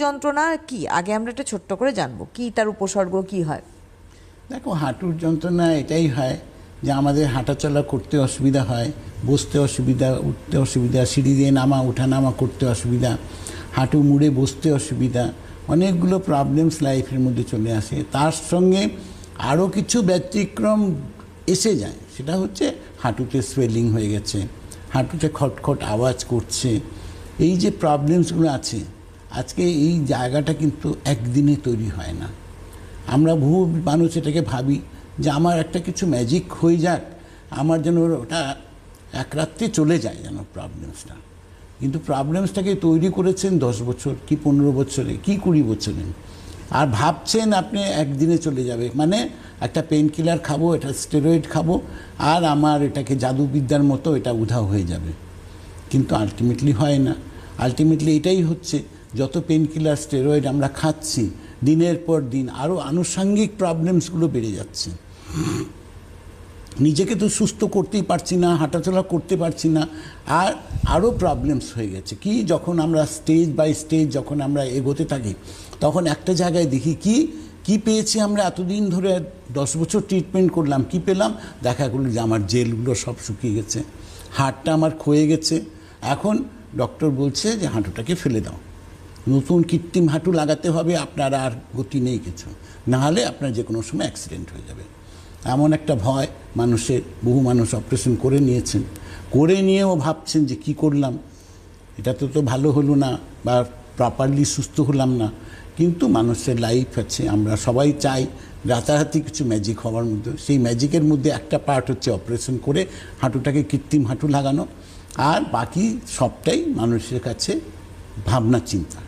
যন্ত্রণা কি আগে আমরা একটা ছোট্ট করে জানবো, কি তার উপসর্গ কি হয়? দেখো, হাঁটুর যন্ত্রণা এটাই হয় যে আমাদের হাঁটাচলা করতে অসুবিধা হয়, বসতে অসুবিধা, উঠতে অসুবিধা, সিঁড়ি দিয়ে নামা ওঠা নামা করতে অসুবিধা, হাঁটু মুড়ে বসতে অসুবিধা, অনেকগুলো প্রবলেমস লাইফের মধ্যে চলে আসে। তার সঙ্গে আরও কিছু ব্যতিক্রম এসে যায়, সেটা হচ্ছে হাঁটুতে সোয়েলিং হয়ে গেছে, হাঁটুতে খটখট আওয়াজ করছে। এই যে প্রবলেমসগুলো আছে, আজকে এই জায়গাটা কিন্তু একদিনে তৈরি হয় না। আমরা বহু মানুষ এটাকে ভাবি যে আমার একটা কিছু ম্যাজিক হয়ে যাক, আমার যেন ওটা এক রাত্রে চলে যায় যেন প্রবলেমসটা। কিন্তু প্রবলেমসটাকে তৈরি করেছেন 10 বছর কি 15 বছরে কি 20 বছরে, আর ভাবছেন আপনি একদিনে চলে যাবে, মানে একটা পেন কিলার খাবো, এটা স্টেরয়েড খাবো, আর আমার এটাকে জাদুবিদ্যার মতো এটা উধাও হয়ে যাবে। কিন্তু আলটিমেটলি হয় না। আলটিমেটলি এটাই হচ্ছে, যত পেন কিলার স্টেরয়েড আমরা খাচ্ছি, দিনের পর দিন আরও আনুষঙ্গিক প্রবলেমসগুলো বেড়ে যাচ্ছে। নিজেকে তো সুস্থ করতেই পারছি না, হাঁটাচলা করতে পারছি না, আর আরও প্রবলেমস হয়ে গেছে। কি যখন আমরা স্টেজ বাই স্টেজ যখন আমরা এগোতে থাকি, তখন একটা জায়গায় দেখি কি পেয়েছি আমরা এতদিন ধরে 10 বছর ট্রিটমেন্ট করলাম, কি পেলাম? দেখা গেলো যে আমার জেলগুলো সব শুকিয়ে গেছে, হাড়টা আমার ক্ষয়ে গেছে। এখন ডক্টর বলছে যে হাঁটুটাকে ফেলে দাও, নতুন কৃত্রিম হাঁটু লাগাতে হবে, আপনার আর গতি নেই কিছু, নাহলে আপনার যে কোনো সময় অ্যাক্সিডেন্ট হয়ে যাবে। এমন একটা ভয় মানুষের, বহু মানুষ অপারেশন করে নিয়েছেন, করে নিয়েও ভাবছেন যে কি করলাম, এটা তো ভালো হলো না বা প্রপারলি সুস্থ হলাম না। কিন্তু মানুষের লাইফ আছে, আমরা সবাই চাই রাতারাতি কিছু ম্যাজিক হওয়ার মধ্যে। সেই ম্যাজিকের মধ্যে একটা পার্ট হচ্ছে অপারেশন করে হাঁটুটাকে কৃত্রিম হাঁটু লাগানো, আর বাকি সবটাই মানুষের কাছে ভাবনা চিন্তা।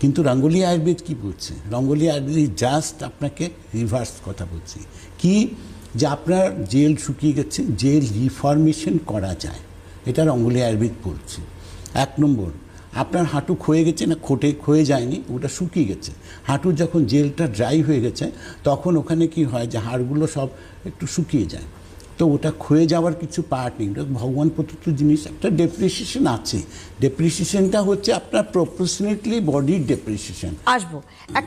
কিন্তু রঙ্গোলি আয়ুর্বেদ কি বলছে? রঙ্গোলি আয়ুর্বেদ জাস্ট আপনাকে রিভার্স কথা বলছে, কি যে আপনার জেল শুকিয়ে গেছে, জেল রিফরমেশন করা যায়, এটা রঙ্গোলি আয়ুর্বেদ বলছে। 1 নম্বর, আপনার হাঁটু ক্ষয়ে গেছে না, ক্ষয়ে যায়নি, ওটা শুকিয়ে গেছে। হাঁটুর যখন জেলটা ড্রাই হয়ে গেছে, তখন ওখানে কি হয় যে হাড়গুলো সব একটু শুকিয়ে যায়, তো ওটা ক্ষয়ে যাওয়ার কিছু পার্ট নেই, ওটা ভগবান প্রদত্ত জিনিস। একটা ডেপ্রিসিয়েশন আছে, ডেপ্রিসিয়েশনটা হচ্ছে আপনার প্রপোর্শনেটলি বডির ডেপ্রিসিয়েশন। আসবো